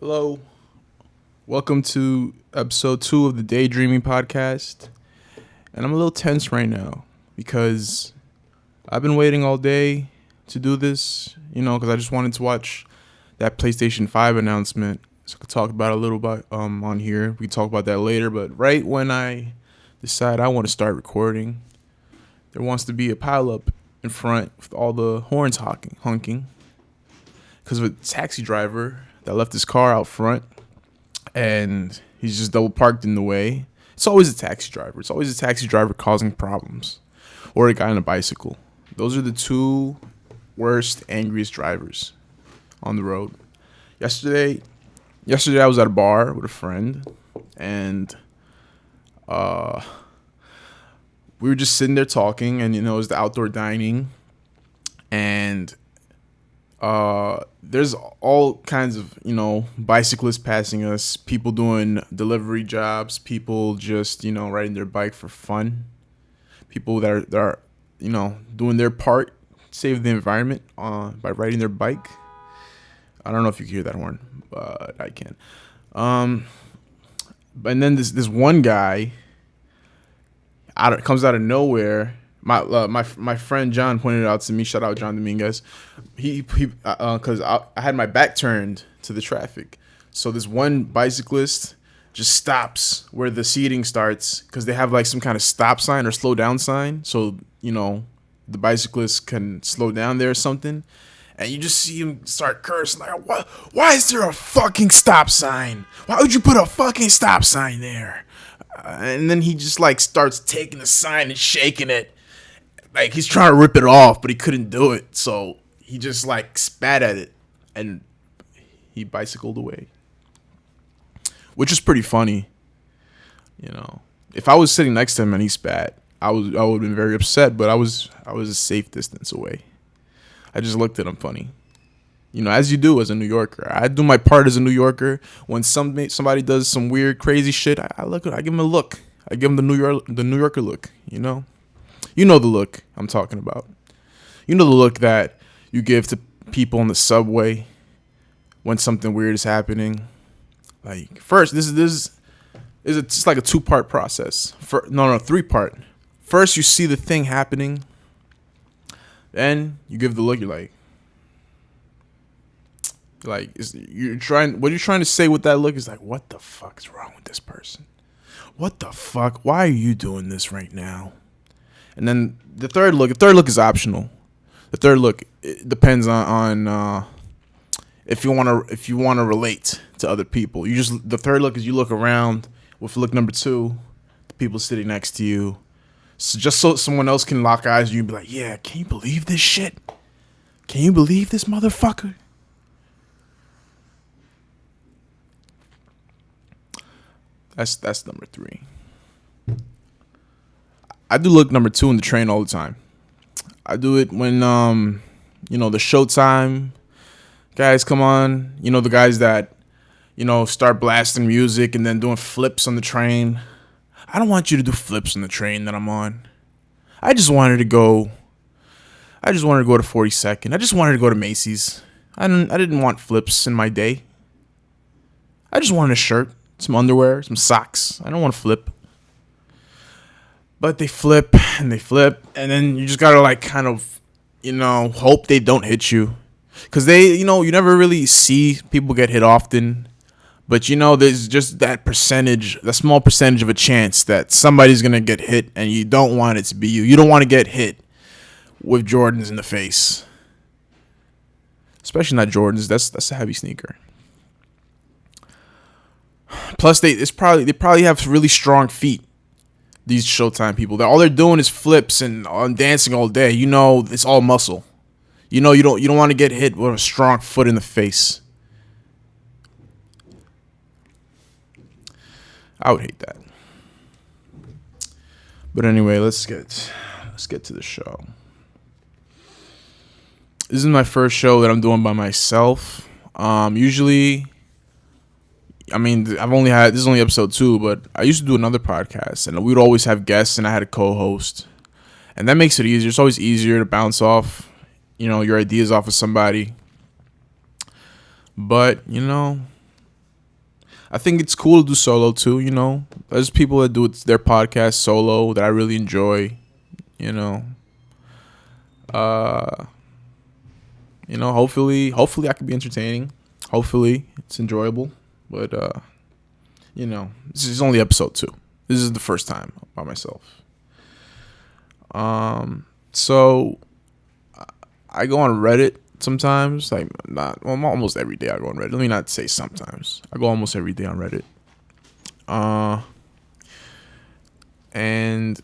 Hello. Welcome to episode 2 of the Daydreaming podcast. And I'm a little tense right now because I've been waiting all day to do this, because I just wanted to watch that PlayStation 5 announcement. So I could talk about it a little bit on here. We can talk about that later. But right when I decide I want to start recording, there wants to be a pileup in front with all the horns honking because of a taxi driver that left his car out front and he's just double parked in the way. It's always a taxi driver. It's always a taxi driver causing problems, or a guy on a bicycle. Those are the two worst, angriest drivers on the road. Yesterday I was at a bar with a friend, and we were just sitting there talking, and it was the outdoor dining, and there's all kinds of, bicyclists passing us, people doing delivery jobs, people just, riding their bike for fun, people that are doing their part, save the environment by riding their bike. I don't know if you can hear that horn, but I can. And then this one guy comes out of nowhere. My friend John pointed it out to me. Shout out John Dominguez. Because I had my back turned to the traffic, so this one bicyclist just stops where the seating starts because they have like some kind of stop sign or slow down sign, so the bicyclist can slow down there or something. And you just see him start cursing like, "What? Why is there a fucking stop sign? Why would you put a fucking stop sign there?" And then he just like starts taking the sign and shaking it. Like he's trying to rip it off, but he couldn't do it. So he just like spat at it and he bicycled away. Which is pretty funny. If I was sitting next to him and he spat, I would have been very upset, but I was a safe distance away. I just looked at him funny. As you do as a New Yorker. I do my part as a New Yorker. When somebody does some weird, crazy shit, I give him a look. I give him the New Yorker look, You know the look I'm talking about. You know the look that you give to people on the subway when something weird is happening. Like, first, this is it's like a 2-part process. No, 3-part. First, you see the thing happening. Then you give the look. You're like, what you're trying to say with that look is like, what the fuck is wrong with this person? What the fuck? Why are you doing this right now? And then the third look is optional. The third look, it depends on if you want to relate to other people. The third look is you look around. With look number 2, the people sitting next to you, so someone else can lock eyes with you and be like, "Yeah, can you believe this shit? Can you believe this motherfucker?" That's number 3. I do look number 2 in the train all the time. I do it when the Showtime guys come on. The guys that start blasting music and then doing flips on the train. I don't want you to do flips on the train that I'm on. I just wanted to go to 42nd. I just wanted to go to Macy's. I didn't want flips in my day. I just wanted a shirt, some underwear, some socks. I don't want to flip. But they flip, and then you just gotta like kind of, hope they don't hit you. Because you never really see people get hit often. But there's just that small percentage of a chance that somebody's gonna get hit, and you don't want it to be you. You don't want to get hit with Jordans in the face. Especially not Jordans. That's a heavy sneaker. Plus, they probably have really strong feet. These Showtime people, all they're doing is flips and dancing all day. It's all muscle. You don't want to get hit with a strong foot in the face. I would hate that. But anyway, let's get to the show. This is my first show that I'm doing by myself. Usually, this is only episode 2, but I used to do another podcast, and we would always have guests, and I had a co-host, and that makes it easier. It's always easier to bounce off, your ideas off of somebody. But I think it's cool to do solo too. There's people that do their podcast solo that I really enjoy. You know, uh, hopefully I can be entertaining. Hopefully it's enjoyable. But this is only episode 2. This is the first time by myself. So I go on Reddit sometimes, like almost every day I go on Reddit. Let me not say sometimes. I go almost every day on Reddit. And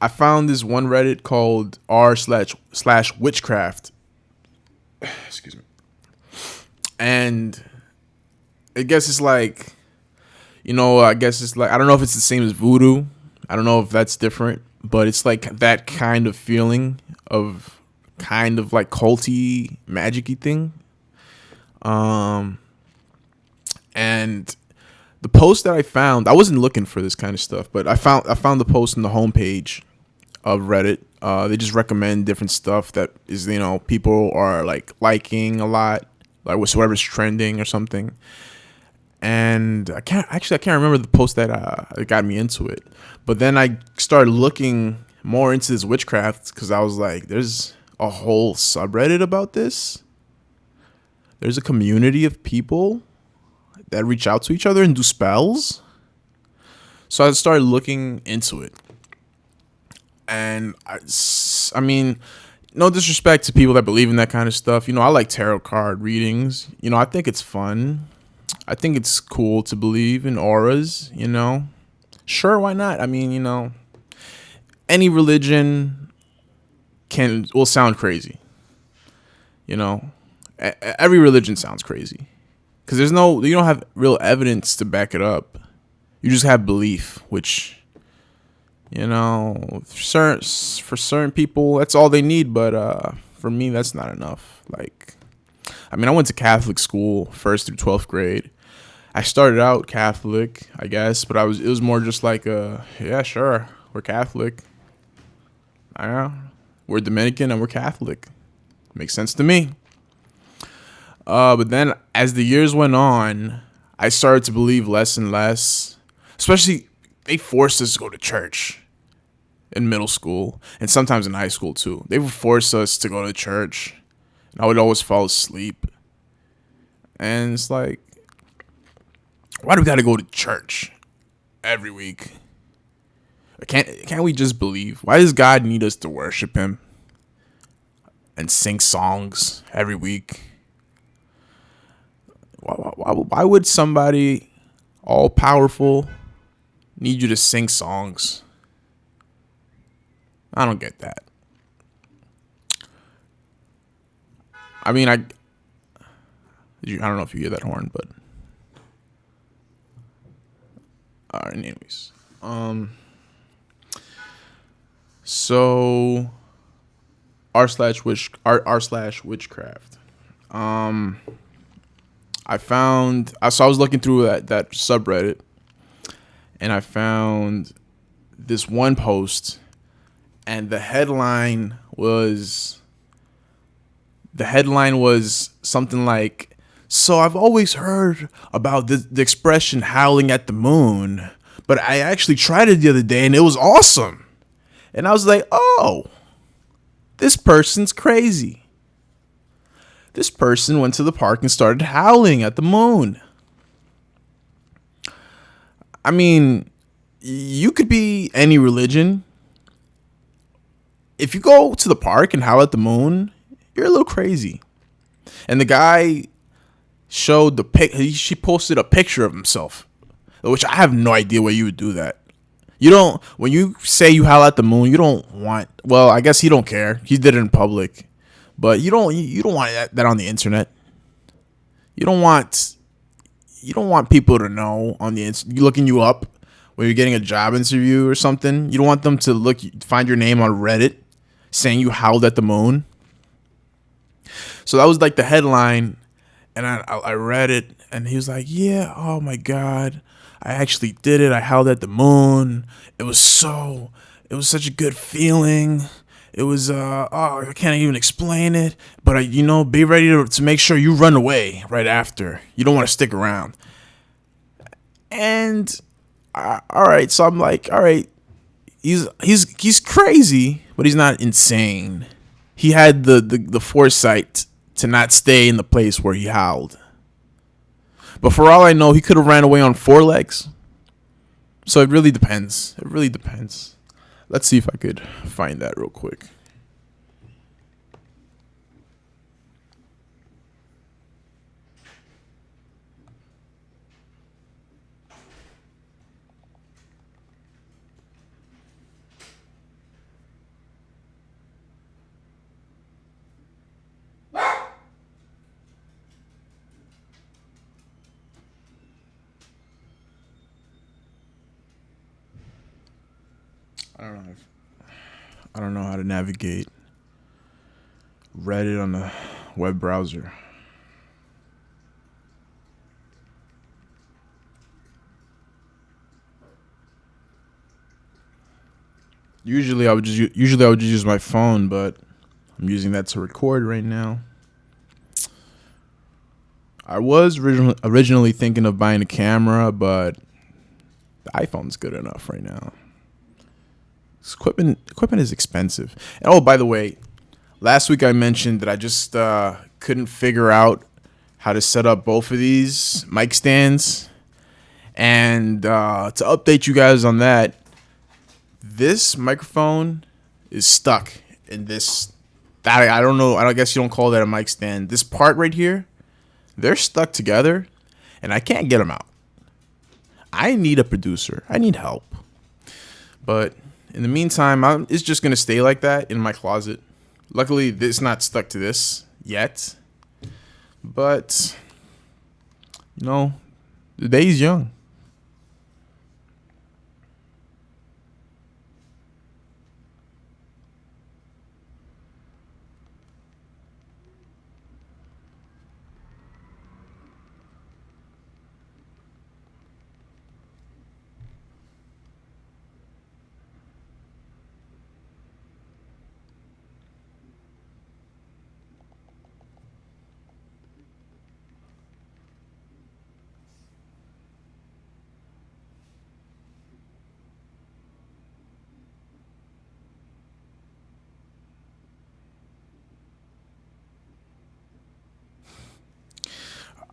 I found this one Reddit called r//witchcraft. Excuse me. And I guess it's like, I don't know if it's the same as voodoo. I don't know if that's different, but it's like that kind of feeling of kind of like culty, magic-y thing. And the post that I found, I wasn't looking for this kind of stuff, but I found the post on the homepage of Reddit. They just recommend different stuff that is, people are liking a lot, like whatever's trending or something. And I can't remember the post that got me into it. But then I started looking more into this witchcraft because I was like, there's a whole subreddit about this. There's a community of people that reach out to each other and do spells. So I started looking into it. And I mean, no disrespect to people that believe in that kind of stuff. I like tarot card readings. I think it's fun. I think it's cool to believe in auras, Sure, why not? I mean, any religion will sound crazy. Every religion sounds crazy. Because you don't have real evidence to back it up. You just have belief, which, for certain people, that's all they need. But for me, that's not enough. I went to Catholic school 1st through 12th grade. I started out Catholic, I guess, but it was more just like, yeah, sure, we're Catholic. We're Dominican and we're Catholic. Makes sense to me. But then as the years went on, I started to believe less and less. Especially, they forced us to go to church in middle school and sometimes in high school too. They would force us to go to church. And I would always fall asleep. And it's like, why do we got to go to church every week? Can't we just believe? Why does God need us to worship him and sing songs every week? Why would somebody all powerful need you to sing songs? I don't get that. I mean, I don't know if you hear that horn, but anyways, so r/witchcraft. I was looking through that subreddit, and I found this one post, and the headline was something like, so I've always heard about the expression howling at the moon, but I actually tried it the other day and it was awesome. And I was like, oh, this person's crazy. This person went to the park and started howling at the moon. I mean, you could be any religion. If you go to the park and howl at the moon, you're a little crazy. And the guy showed she posted a picture of himself, which I have no idea why you would do that. When you say you howl at the moon, you don't want, well, I guess he don't care. He did it in public. But you don't want that on the internet. You don't want people to know on the looking you up when you're getting a job interview or something. You don't want them to find your name on Reddit saying you howled at the moon. So that was like the headline, and I read it, and he was like, "Yeah, oh my God, I actually did it. I howled at the moon. It was such a good feeling. It was, I can't even explain it. But, be ready to make sure you run away right after. You don't want to stick around." And all right, so I'm like, all right, he's crazy, but he's not insane. He had the foresight to not stay in the place where he howled. But for all I know, he could have ran away on 4 legs. So it really depends. It really depends. Let's see if I could find that real quick. I don't know how to navigate Reddit on the web browser. Usually I would just use my phone, but I'm using that to record right now. I was originally thinking of buying a camera, but the iPhone's good enough right now. Equipment is expensive. And oh, by the way, last week I mentioned that I just couldn't figure out how to set up both of these mic stands. And to update you guys on that, this microphone is stuck in this. I don't know. I guess you don't call that a mic stand. This part right here, they're stuck together, and I can't get them out. I need a producer. I need help. But in the meantime, it's just going to stay like that in my closet. Luckily, it's not stuck to this yet. But, you know, the day's young.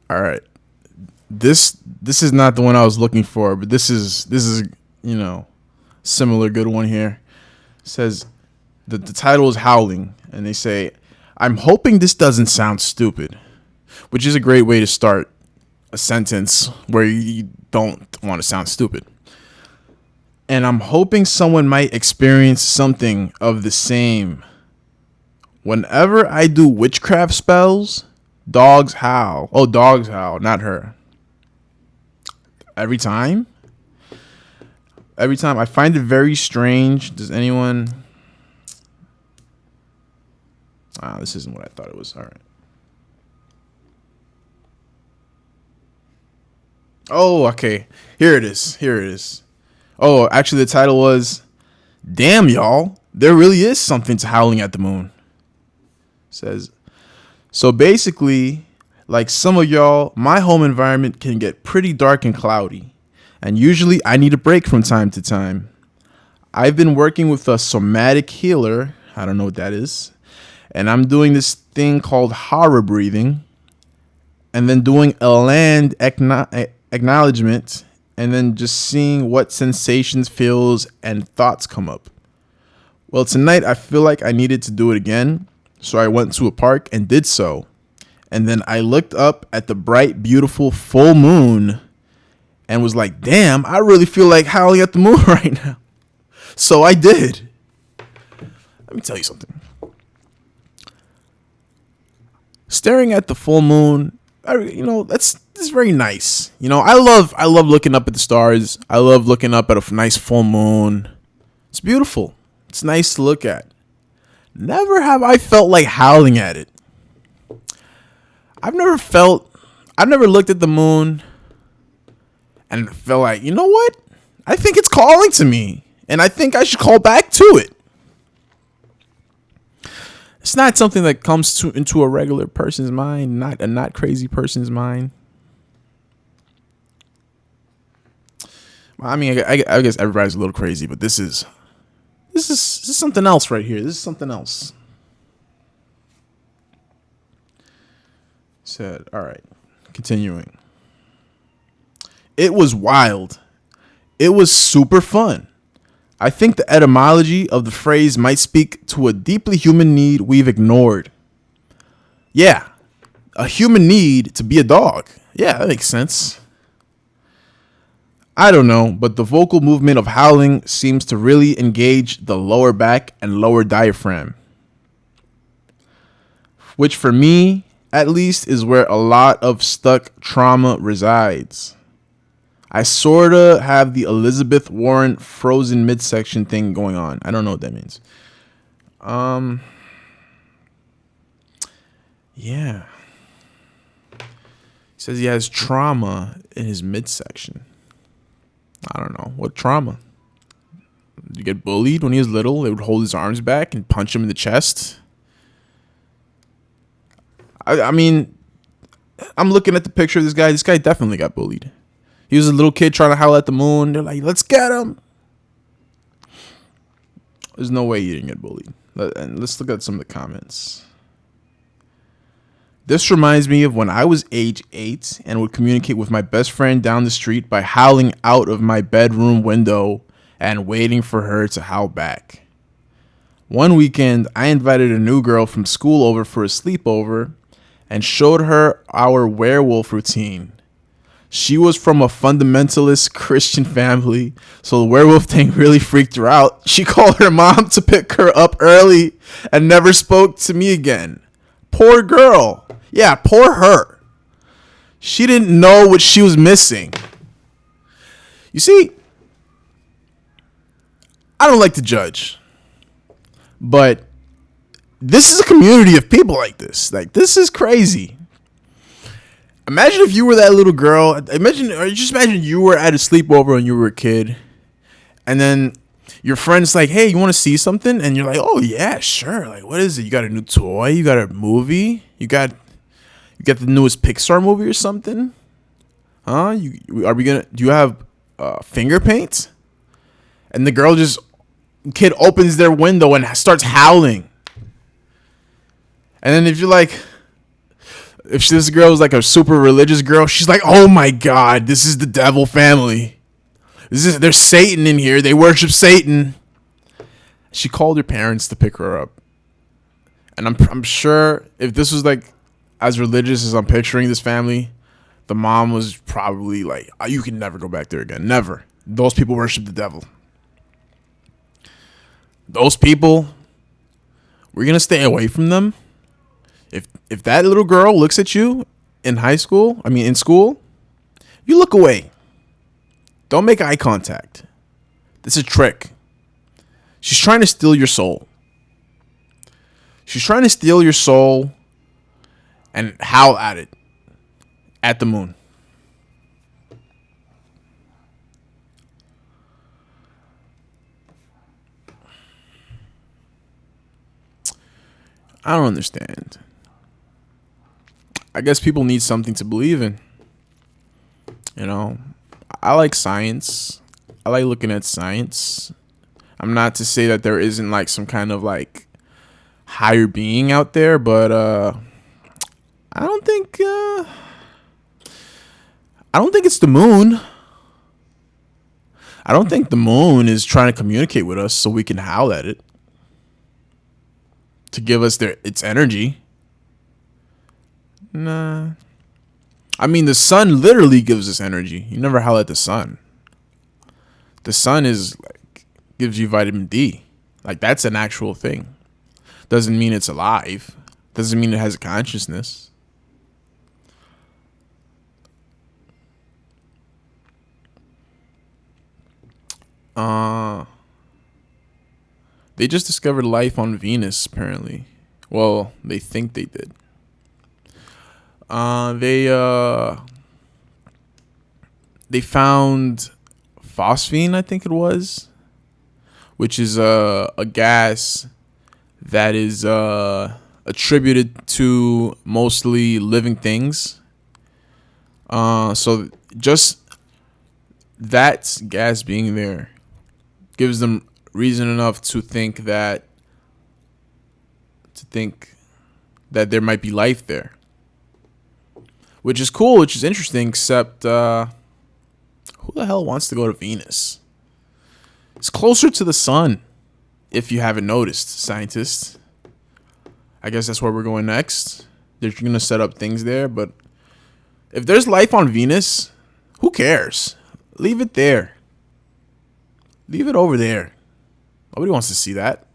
All right. This is not the one I was looking for, but this is similar good one here. It says the title is Howling, and they say, I'm hoping this doesn't sound stupid, which is a great way to start a sentence where you don't want to sound stupid. And I'm hoping someone might experience something of the same. Whenever I do witchcraft spells, dogs howl. Oh, dogs howl, not her. Every time I find it very strange. Does anyone... this isn't what I thought it was. All right. Oh, okay. Here it is. Oh, actually, the title was, Damn, y'all. There really is something to howling at the moon. It says, so basically, like some of y'all, my home environment can get pretty dark and cloudy. And usually I need a break from time to time. I've been working with a somatic healer. I don't know what that is. And I'm doing this thing called horror breathing. And then doing a land acknowledgement. And then just seeing what sensations, feels, and thoughts come up. Well, tonight I feel like I needed to do it again. So I went to a park and did so. And then I looked up at the bright, beautiful full moon and was like, damn, I really feel like howling at the moon right now. So I did. Let me tell you something. Staring at the full moon, that's very nice. I love looking up at the stars. I love looking up at a nice full moon. It's beautiful. It's nice to look at. Never have I felt like howling at it. I've never looked at the moon and felt like, you know what? I think it's calling to me, and I think I should call back to it. It's not something that comes into a regular person's mind, not a not crazy person's mind. I mean, I guess everybody's a little crazy, but this is something else right here. This is something else. Said, all right, continuing. It was wild. It was super fun. I think the etymology of the phrase might speak to a deeply human need we've ignored. Yeah, a human need to be a dog. Yeah, that makes sense. I don't know, but the vocal movement of howling seems to really engage the lower back and lower diaphragm, which for me, at least, is where a lot of stuck trauma resides. I sorta have the Elizabeth Warren frozen midsection thing going on. I don't know what that means. Yeah. He says he has trauma in his midsection. I don't know. What trauma? Did he get bullied when he was little? They would hold his arms back and punch him in the chest. I mean, I'm looking at the picture of this guy. This guy definitely got bullied. He was a little kid trying to howl at the moon. They're like, let's get him. There's no way he didn't get bullied. And let's look at some of the comments. This reminds me of when I was age 8 and would communicate with my best friend down the street by howling out of my bedroom window and waiting for her to howl back. One weekend, I invited a new girl from school over for a sleepover and showed her our werewolf routine. She was from a fundamentalist Christian family, so the werewolf thing really freaked her out. She called her mom to pick her up early and never spoke to me again. Poor girl. Yeah, poor her. She didn't know what she was missing. You see, I don't like to judge, but this is a community of people like this. Like, this is crazy. Imagine if you were that little girl. Imagine you were at a sleepover when you were a kid, and then your friend's like, "Hey, you want to see something?" And you're like, "Oh yeah, sure." Like, what is it? You got a new toy? You got a movie? You got the newest Pixar movie or something? Huh? Do you have finger paint? And the kid opens their window and starts howling. And then if this girl is like a super religious girl, she's like, "Oh my God, this is the devil family. There's Satan in here. They worship Satan." She called her parents to pick her up. And I'm sure if this was like as religious as I'm picturing this family, the mom was probably like, "You can never go back there again. Never. Those people worship the devil. Those people, we're going to stay away from them." If that little girl looks at you in school, you look away. Don't make eye contact. This is a trick. She's trying to steal your soul. She's trying to steal your soul and howl at it. At the moon. I don't understand. I guess people need something to believe in. You know, I like science. I like looking at science. I'm not to say that there isn't like some kind of like higher being out there, but I don't think it's the moon. I don't think the moon is trying to communicate with us so we can howl at it to give us its energy. Nah. I mean, the sun literally gives us energy. You never howl at the sun. The sun gives you vitamin D. Like, that's an actual thing. Doesn't mean it's alive. Doesn't mean it has a consciousness. They just discovered life on Venus, apparently. Well, they think they did. They found phosphine, I think it was, which is a gas that is attributed to mostly living things. So just that gas being there gives them reason enough to think that there might be life there, which is cool, which is interesting. Except, who the hell wants to go to Venus? It's closer to the sun, if you haven't noticed, scientists. I guess that's where we're going next. They're gonna set up things there, but if there's life on Venus, who cares? Leave it there. Leave it over there. Nobody wants to see that.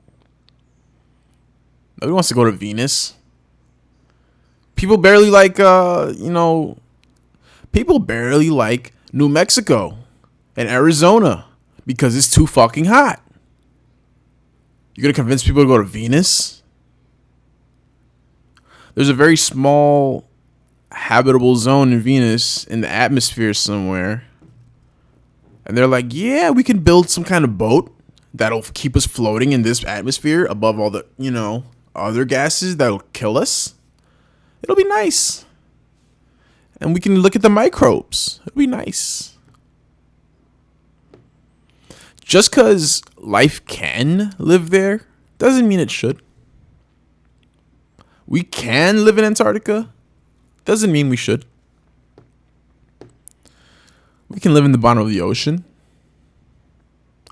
Nobody wants to go to Venus. People barely like, people barely like New Mexico and Arizona because it's too fucking hot. You're gonna convince people to go to Venus? There's a very small habitable zone in Venus in the atmosphere somewhere. And they're like, yeah, we can build some kind of boat that'll keep us floating in this atmosphere above all the, other gases that'll kill us. It'll be nice. And we can look at the microbes. It'll be nice. Just because life can live there doesn't mean it should. We can live in Antarctica doesn't mean we should. We can live in the bottom of the ocean.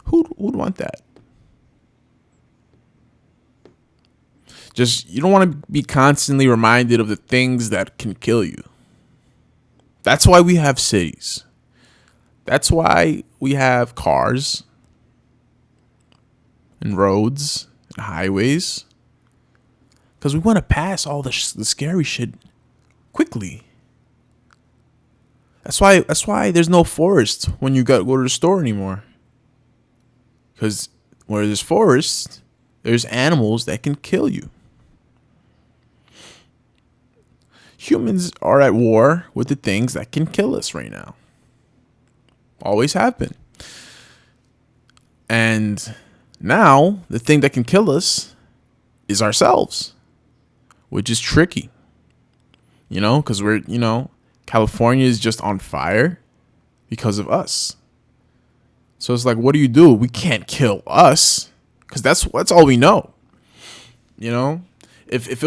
Who'd want that? You don't want to be constantly reminded of the things that can kill you. That's why we have cities. That's why we have cars and roads and highways. Because we want to pass all the scary shit quickly. That's why there's no forest when you go to the store anymore. Because where there's forest, there's animals that can kill you. Humans are at war with the things that can kill us right now. Always have been. And now the thing that can kill us is ourselves, which is tricky. Because California is just on fire because of us. So it's like, what do? We can't kill us because that's all we know. If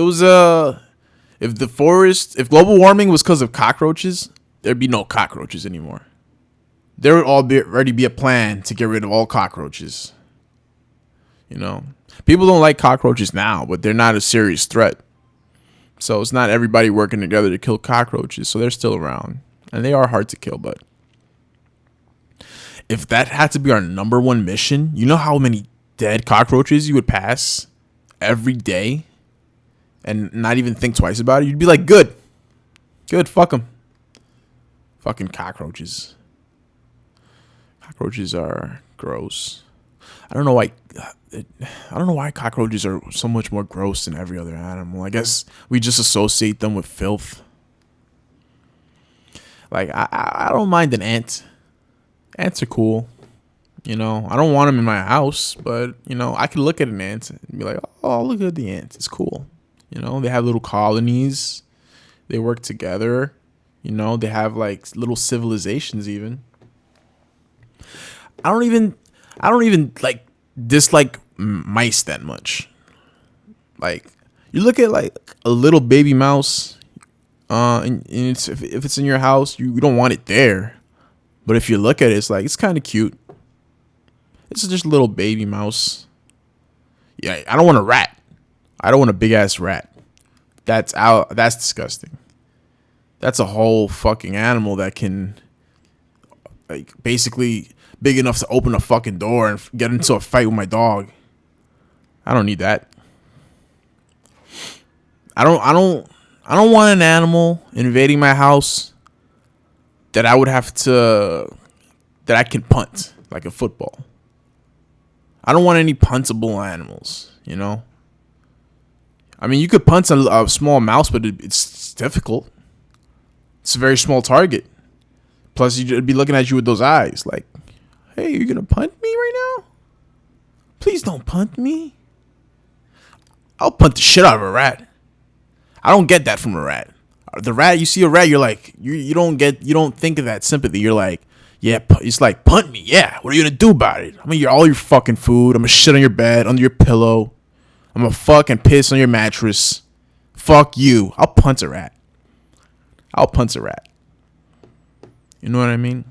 global warming was because of cockroaches, there'd be no cockroaches anymore. There would already be a plan to get rid of all cockroaches. People don't like cockroaches now, but they're not a serious threat. So it's not everybody working together to kill cockroaches. So they're still around. And they are hard to kill. But if that had to be our number one mission, you know how many dead cockroaches you would pass every day and not even think twice about it? You'd be like, good, fuck them. Fucking cockroaches. Cockroaches are gross. I don't know why cockroaches are so much more gross than every other animal. I guess we just associate them with filth. Like, I don't mind an ant. Ants are cool. I don't want them in my house, but, I can look at an ant and be like, oh, look at the ant. It's cool. They have little colonies. They work together. They have, like, little civilizations even. I don't even like dislike mice that much. Like, you look at like a little baby mouse, and if it's in your house, you don't want it there. But if you look at it, it's kind of cute. It's just a little baby mouse. Yeah, I don't want a rat. I don't want a big ass rat. That's disgusting. That's a whole fucking animal that can, like, basically big enough to open a fucking door and get into a fight with my dog. I don't need that. I don't want an animal invading my house that I can punt like a football. I don't want any puntable animals, I mean, you could punt a small mouse, but it's difficult. It's a very small target. Plus, you'd be looking at you with those eyes like, hey, you're going to punt me right now? Please don't punt me. I'll punt the shit out of a rat. I don't get that from a rat. The rat, you see a rat, you're like, you don't think of that sympathy. You're like, Yeah, it's like, punt me. Yeah, what are you gonna do about it? I'm gonna eat all your fucking food. I'm gonna shit on your bed, under your pillow. I'm gonna fucking piss on your mattress. Fuck you. I'll punt a rat. I'll punt a rat. You know what I mean?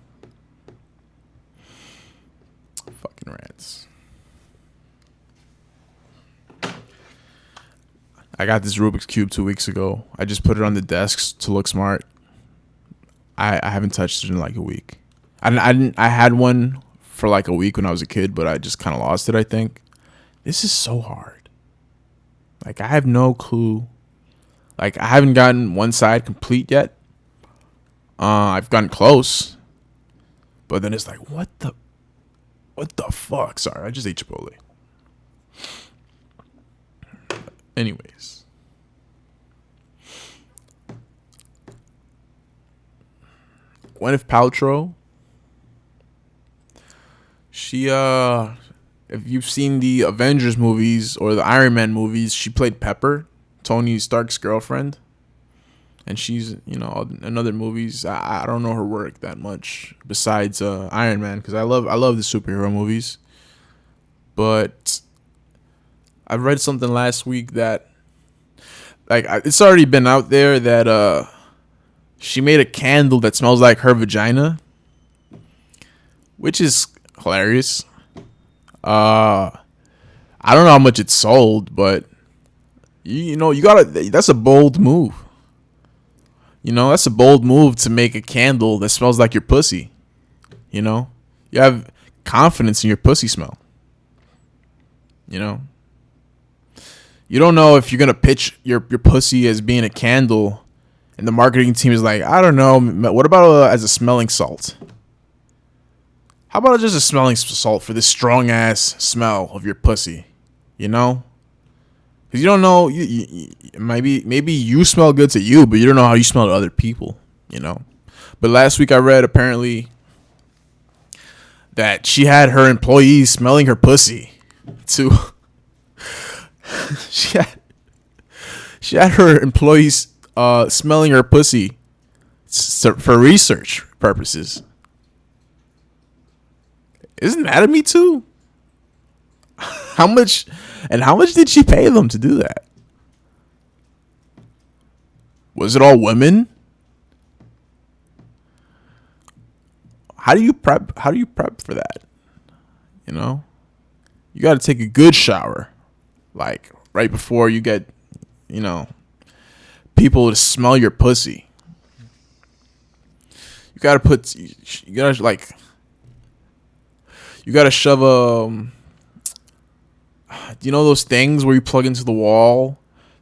Fucking rats. I got this Rubik's Cube 2 weeks ago. I just put it on the desk to look smart. I haven't touched it in like a week. I had one for like a week when I was a kid, but I just kind of lost it, I think. This is so hard. Like, I have no clue. Like, I haven't gotten one side complete yet. I've gotten close. But then it's like, what the fuck? Sorry, I just ate Chipotle. Anyways. Gwyneth Paltrow. She, if you've seen the Avengers movies or the Iron Man movies, she played Pepper, Tony Stark's girlfriend. And she's, in other movies. I don't know her work that much besides Iron Man, because I love the superhero movies. But I read something last week that, like, it's already been out there that she made a candle that smells like her vagina, which is hilarious. I don't know how much it sold, but you gotta. That's a bold move. That's a bold move to make a candle that smells like your pussy. You have confidence in your pussy smell. You don't know if you're gonna pitch your pussy as being a candle, and the marketing team is like, I don't know. What about as a smelling salt? How about just a smelling salt for this strong ass smell of your pussy? Because you don't know. Maybe you smell good to you, but you don't know how you smell to other people. But last week I read apparently that she had her employees smelling her pussy too. She had her employees smelling her pussy for research purposes. Isn't that a Me Too? How much did she pay them to do that? Was it all women? How do you prep for that? You got to take a good shower, like right before you get, people to smell your pussy. You got to shove those things where you plug into the wall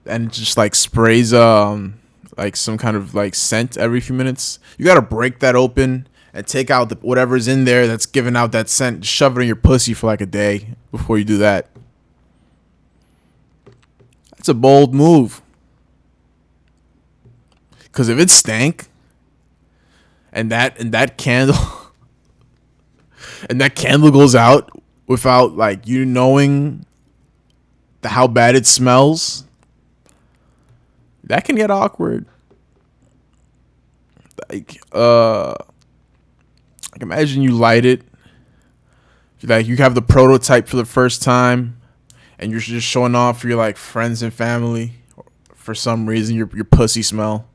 and it just like sprays like some kind of like scent every few minutes. You got to break that open and take out whatever's in there that's giving out that scent. Shove it in your pussy for like a day before you do that. That's a bold move. Because if it stank and that candle and that candle goes out without like you knowing how bad it smells, that can get awkward. Like imagine you light it, like you have the prototype for the first time, and you're just showing off for your like friends and family. For some reason, your pussy smell,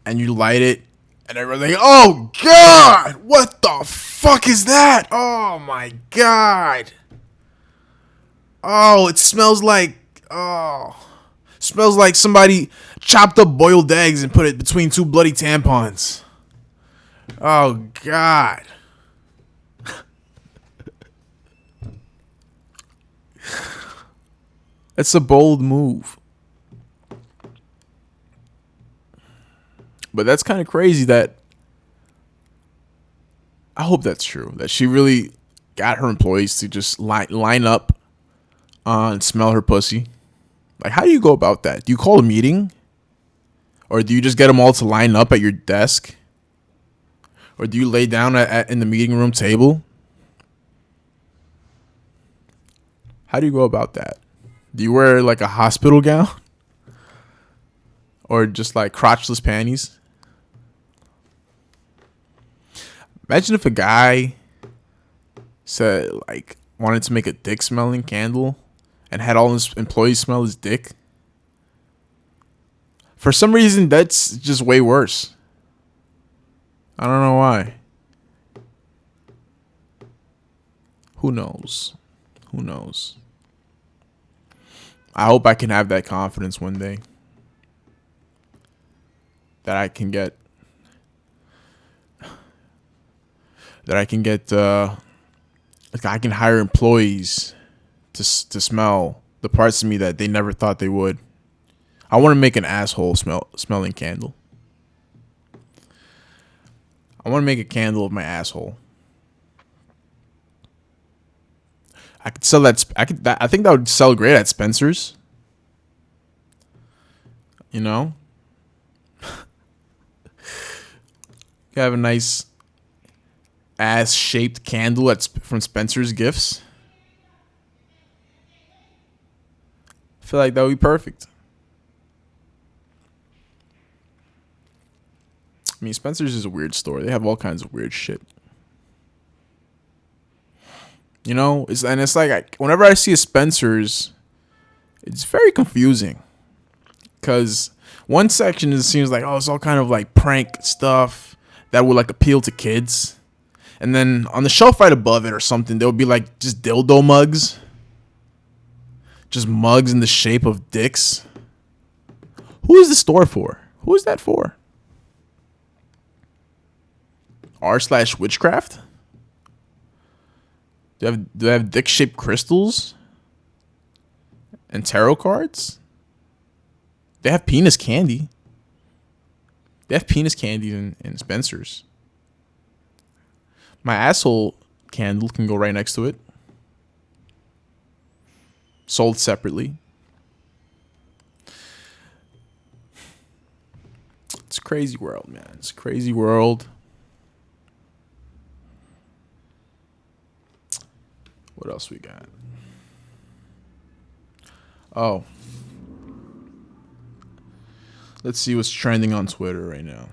and you light it, and everyone's like, "Oh God, what the fuck is that? Oh my God! Oh, it smells like somebody chopped up boiled eggs and put it between two bloody tampons. Oh God." It's a bold move. But that's kind of crazy that I hope that's true. That she really got her employees to just line up and smell her pussy. Like, how do you go about that? Do you call a meeting? Or do you just get them all to line up at your desk? Or do you lay down in the meeting room table? How do you go about that? Do you wear like a hospital gown? Or just like crotchless panties? Imagine if a guy said like wanted to make a dick smelling candle and had all his employees smell his dick. For some reason, that's just way worse. I don't know why. Who knows? Who knows? I hope I can have that confidence one day. That I can get. That I can get. Like I can hire employees to smell the parts of me that they never thought they would. I want to make an asshole smelling candle. I want to make a candle of my asshole. I could sell that. I think that would sell great at Spencer's. You know, you have a nice ass-shaped candle that's from Spencer's Gifts. I feel like that would be perfect. I mean, Spencer's is a weird store. They have all kinds of weird shit. You know, it's like whenever I see a Spencer's, it's very confusing. Because one section it seems like, oh, it's all kind of like prank stuff that would like appeal to kids. And then on the shelf right above it or something, there would be like just dildo mugs. Just mugs in the shape of dicks. Who is the store for? Who is that for? r/witchcraft? Do they have dick-shaped crystals? And tarot cards? They have penis candy. They have penis candy in Spencer's. My asshole candle can go right next to it. Sold separately. It's a crazy world, man. It's a crazy world. What else we got? Oh. Let's see what's trending on Twitter right now.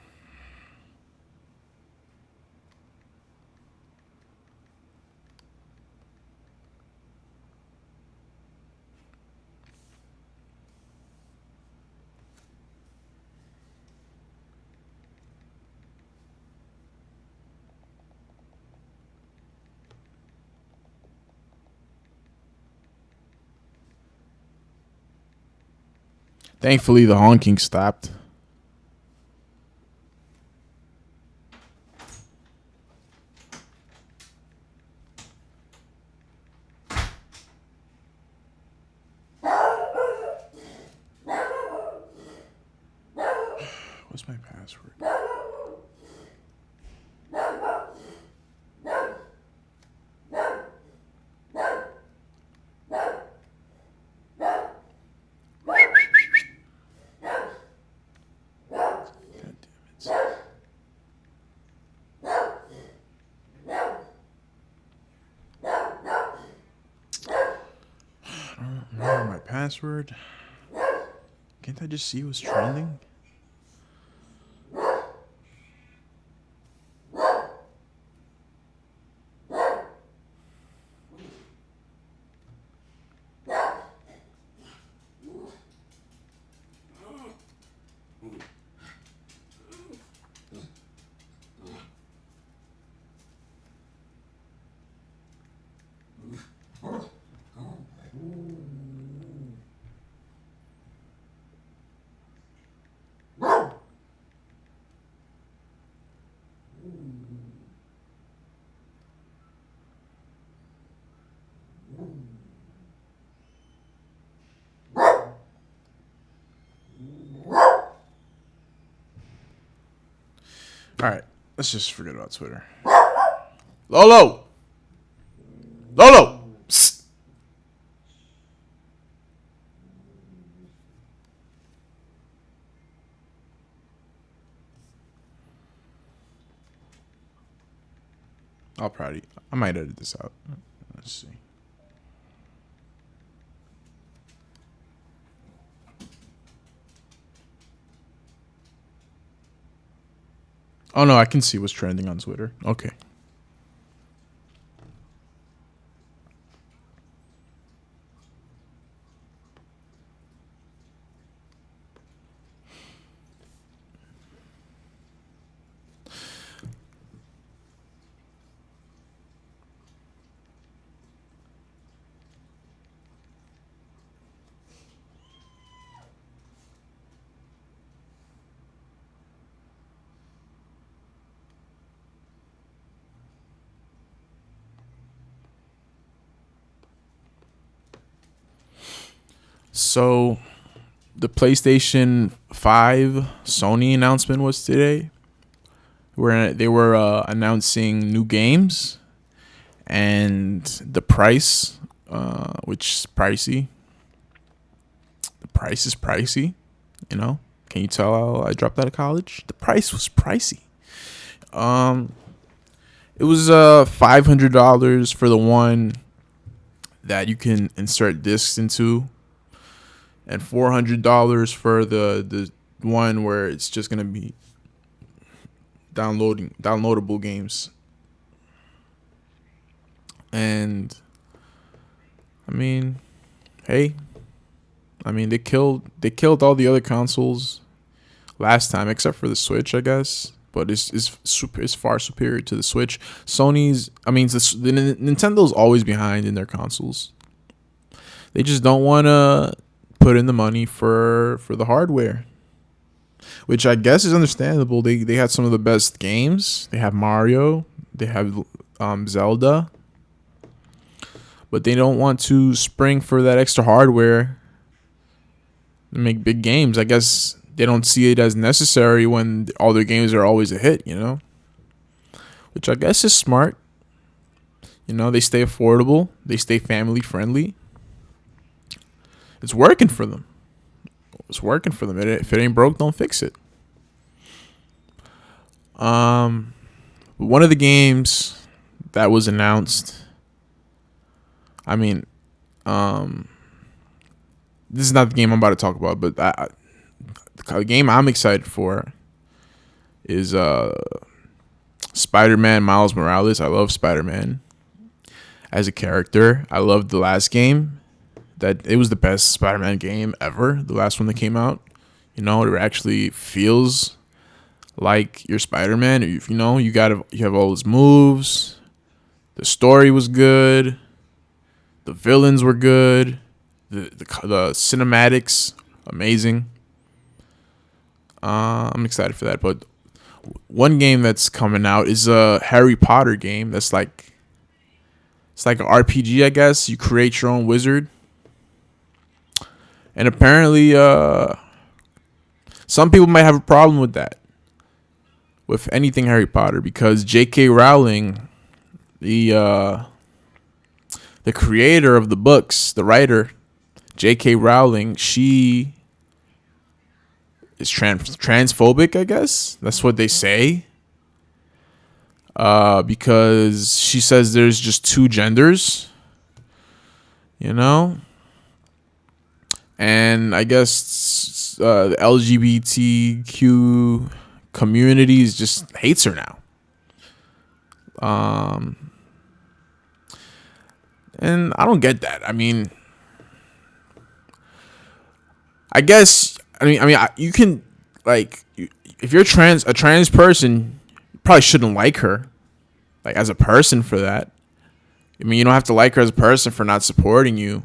Thankfully, the honking stopped. What's my password? Remember my password? Can't I just see what's trending? All right, let's just forget about Twitter. Lolo! Lolo! Psst. I might edit this out. Let's see. Oh no, I can see what's trending on Twitter. Okay. So the PlayStation 5 Sony announcement was today, where they were announcing new games and the price, which is pricey. The price is pricey. You know, can you tell how I dropped out of college? The price was pricey. Um, it was $500 for the one that you can insert discs into, and $400 for the one where it's just gonna be downloadable games. And I mean, hey, I mean they killed all the other consoles last time except for the Switch, I guess. But it's far superior to the Switch. Nintendo's always behind in their consoles. They just don't want to put in the money for the hardware, which I guess is understandable. They had some of the best games. They have Mario. They have Zelda. But they don't want to spring for that extra hardware to make big games. I guess they don't see it as necessary when all their games are always a hit, Which I guess is smart. They stay affordable. They stay family friendly. It's working for them. If it ain't broke, don't fix it. One of the games that was announced, this is not the game I'm about to talk about, but the game I'm excited for is Spider-Man Miles Morales. I love Spider-Man as a character. I loved the last game. That it was the best Spider-Man game ever. The last one that came out, it actually feels like you're Spider-Man. You have all his moves. The story was good. The villains were good. The cinematics amazing. I'm excited for that. But one game that's coming out is a Harry Potter game. It's like an RPG, I guess. You create your own wizard. And apparently, some people might have a problem with that, with anything Harry Potter, because J.K. Rowling, the creator of the books, the writer, J.K. Rowling, she is transphobic, I guess. That's what they say. Because she says there's just two genders, And I guess the LGBTQ community just hates her now. And I don't get that. You can, if you're a trans person, you probably shouldn't like her, as a person for that. You don't have to like her as a person for not supporting you.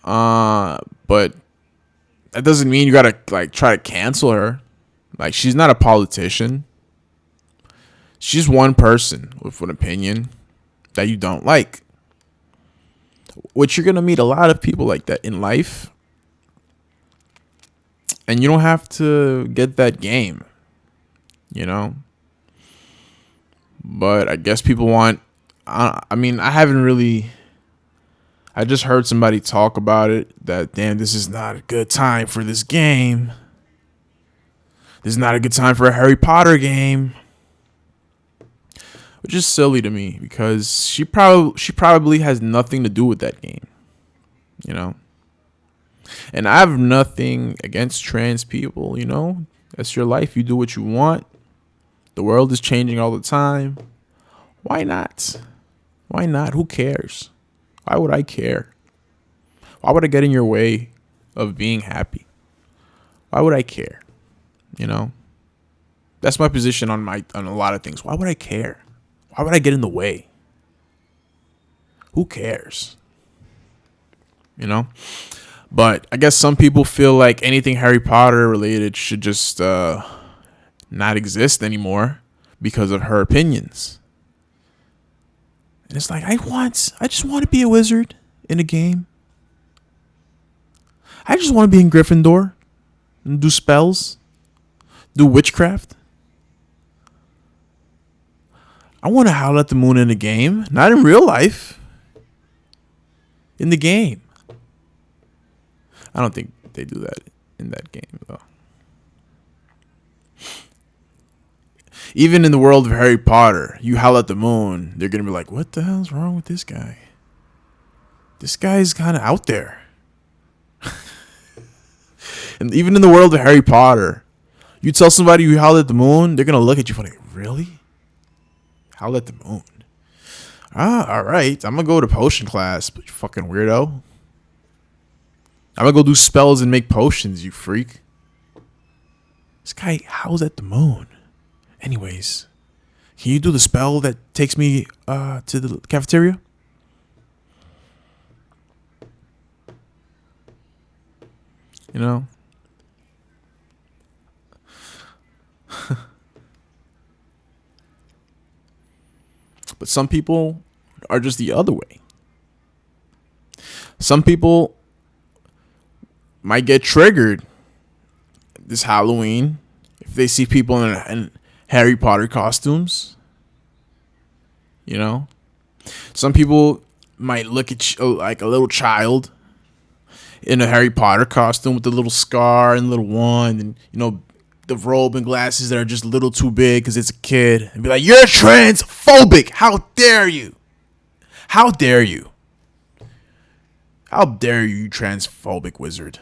But that doesn't mean you gotta try to cancel her. She's not a politician. She's one person with an opinion that you don't like. Which you're gonna meet a lot of people like that in life. And you don't have to get that game. But I guess people want. I just heard somebody talk about it, that, damn, this is not a good time for this game. This is not a good time for a Harry Potter game. Which is silly to me, because she probably has nothing to do with that game. And I have nothing against trans people, That's your life. You do what you want. The world is changing all the time. Why not? Why not? Who cares? Why would I care? Why would I get in your way of being happy? Why would I care? You know? That's my position on a lot of things. Why would I care? Why would I get in the way? Who cares? You know? But I guess some people feel like anything Harry Potter related should just not exist anymore because of her opinions. And it's like, I just want to be a wizard in a game. I just want to be in Gryffindor and do spells, do witchcraft. I want to howl at the moon in a game, not in real life. In the game. I don't think they do that in that game, though. Even in the world of Harry Potter, you howl at the moon, they're going to be like, what the hell's wrong with this guy? This guy's kind of out there. And even in the world of Harry Potter, you tell somebody you howl at the moon, they're going to look at you funny. Really? Howl at the moon? All right. I'm going to go to potion class, but you fucking weirdo. I'm going to go do spells and make potions, you freak. This guy howls at the moon. Anyways, can you do the spell that takes me to the cafeteria? You know? But some people are just the other way. Some people might get triggered this Halloween if they see people in Harry Potter costumes. You know? Some people might look at you like a little child in a Harry Potter costume with the little scar and little wand and, you know, the robe and glasses that are just a little too big because it's a kid, and be like, you're transphobic. How dare you? How dare you? How dare you, transphobic wizard?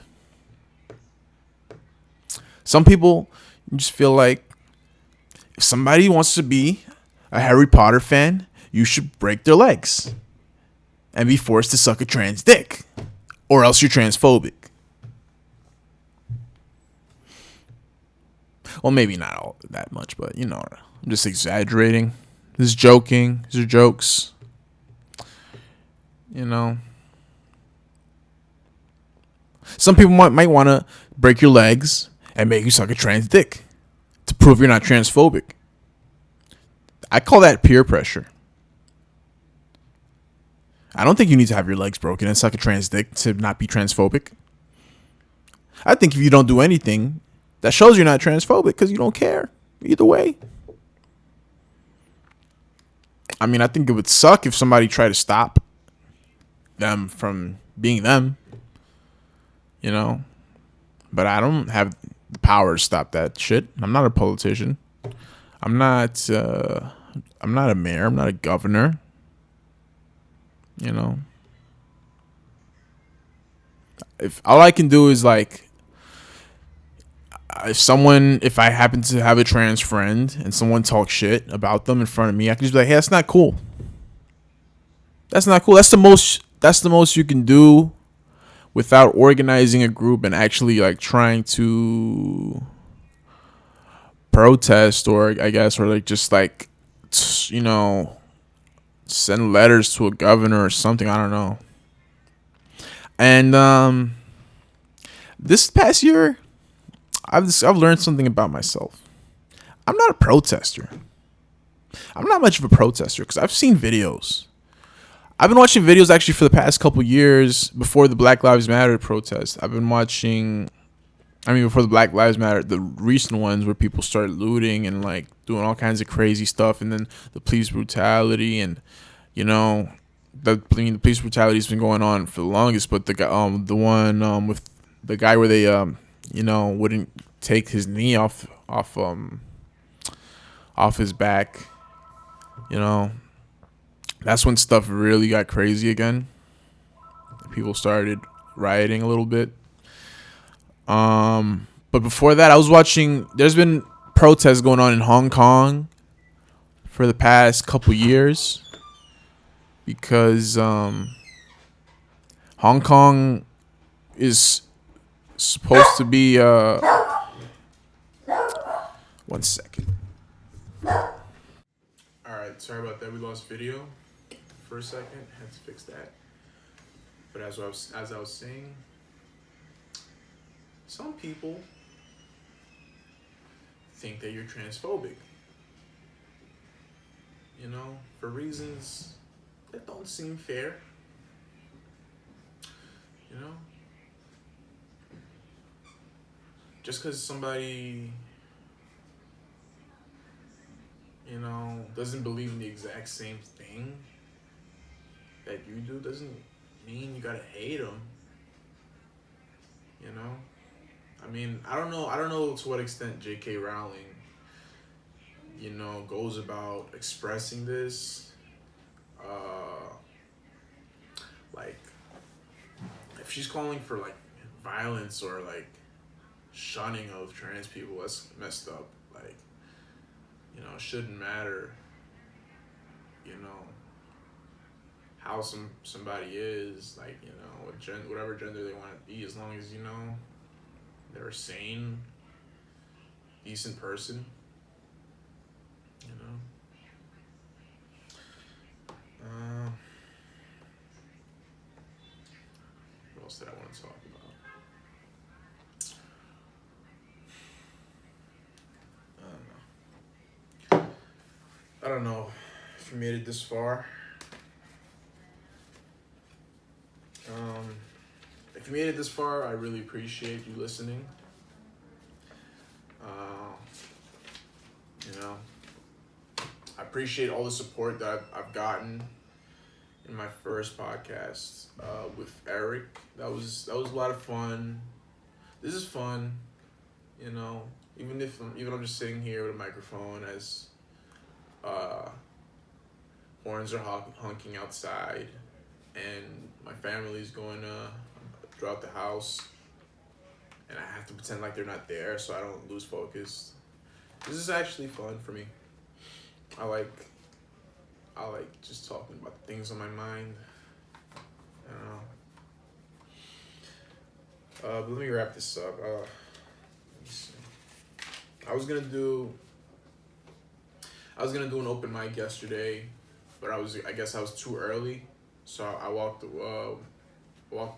Some people just feel like if somebody wants to be a Harry Potter fan, you should break their legs and be forced to suck a trans dick, or else you're transphobic. Well, maybe not all that much, but, you know, I'm just exaggerating. This is joking. These are jokes. You know. Some people might want to break your legs and make you suck a trans dick to prove you're not transphobic. I call that peer pressure. I don't think you need to have your legs broken and suck a trans dick to not be transphobic. I think if you don't do anything, that shows you're not transphobic because you don't care either way. I mean, I think it would suck if somebody tried to stop them from being them, you know. But I don't have the power to stop that shit. I'm not a politician. I'm not a mayor. I'm not a governor. You know. If all I can do is like, if I happen to have a trans friend and someone talks shit about them in front of me, I can just be like, hey, that's not cool. That's not cool. That's the most you can do without organizing a group and actually like trying to protest, or I guess, or like just like, you know, send letters to a governor or something. I don't know. And this past year, I've learned something about myself. I'm not a protester. I'm not much of a protester because I've seen videos. I've been watching videos actually for the past couple years before the Black Lives Matter protest. I've been watching, before the Black Lives Matter, the recent ones where people started looting and like doing all kinds of crazy stuff, and then the police brutality, and you know, the police brutality has been going on for the longest. But the one with the guy where they wouldn't take his knee off his back, you know, that's when stuff really got crazy again. People started rioting a little bit. But before that, I was watching. There's been protests going on in Hong Kong for the past couple years because Hong Kong is supposed to be 1 second. All right, sorry about that. We lost video for a second. Had to fix that. But as I was saying, some people think that you're transphobic. You know, for reasons that don't seem fair. You know, just because somebody, you know, doesn't believe in the exact same thing that you do doesn't mean you gotta hate them. You know, I mean, I don't know to what extent J.K. Rowling, you know, goes about expressing this. Like, if she's calling for like violence or like shunning of trans people, that's messed up. Like, you know, it shouldn't matter, you know, how somebody is, like, you know, whatever gender they want to be, as long as, you know, they're a sane, decent person, you know. What else did I want to talk about? I don't know if you made it this far. If you made it this far, I really appreciate you listening. You know, I appreciate all the support that I've gotten in my first podcast with Eric. That was a lot of fun. This is fun, you know. Even I'm just sitting here with a microphone as horns are honking outside, and my family's going throughout the house, and I have to pretend like they're not there so I don't lose focus. This is actually fun for me. I like just talking about the things on my mind. I don't know. But let me wrap this up. Let me see. I was gonna do an open mic yesterday, but I guess I was too early, so I walked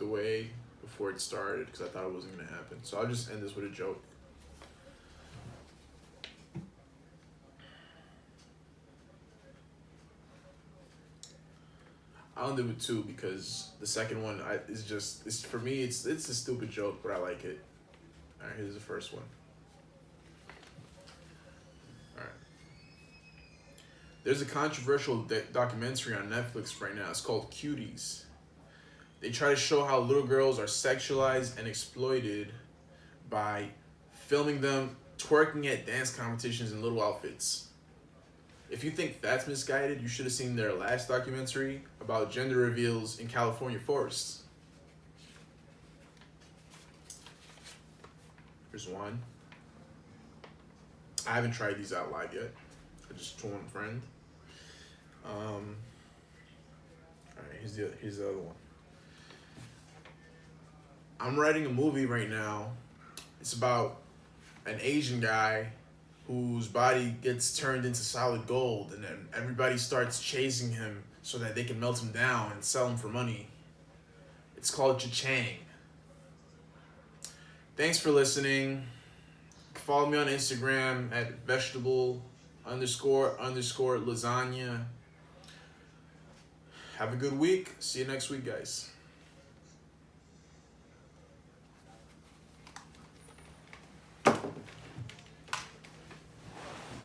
away before it started because I thought it wasn't gonna happen. So I'll just end this with a joke. I'll do it too because the second one it's for me it's a stupid joke, but I like it. All right, here's the first one. All right. There's a controversial documentary on Netflix right now. It's called Cuties. They try to show how little girls are sexualized and exploited by filming them twerking at dance competitions in little outfits. If you think that's misguided, you should have seen their last documentary about gender reveals in California forests. Here's one. I haven't tried these out live yet. I just told one friend. All right, here's the other one. I'm writing a movie right now. It's about an Asian guy whose body gets turned into solid gold, and then everybody starts chasing him so that they can melt him down and sell him for money. It's called Cha-Chang. Thanks for listening. Follow me on Instagram at vegetable__lasagna. Have a good week. See you next week, guys.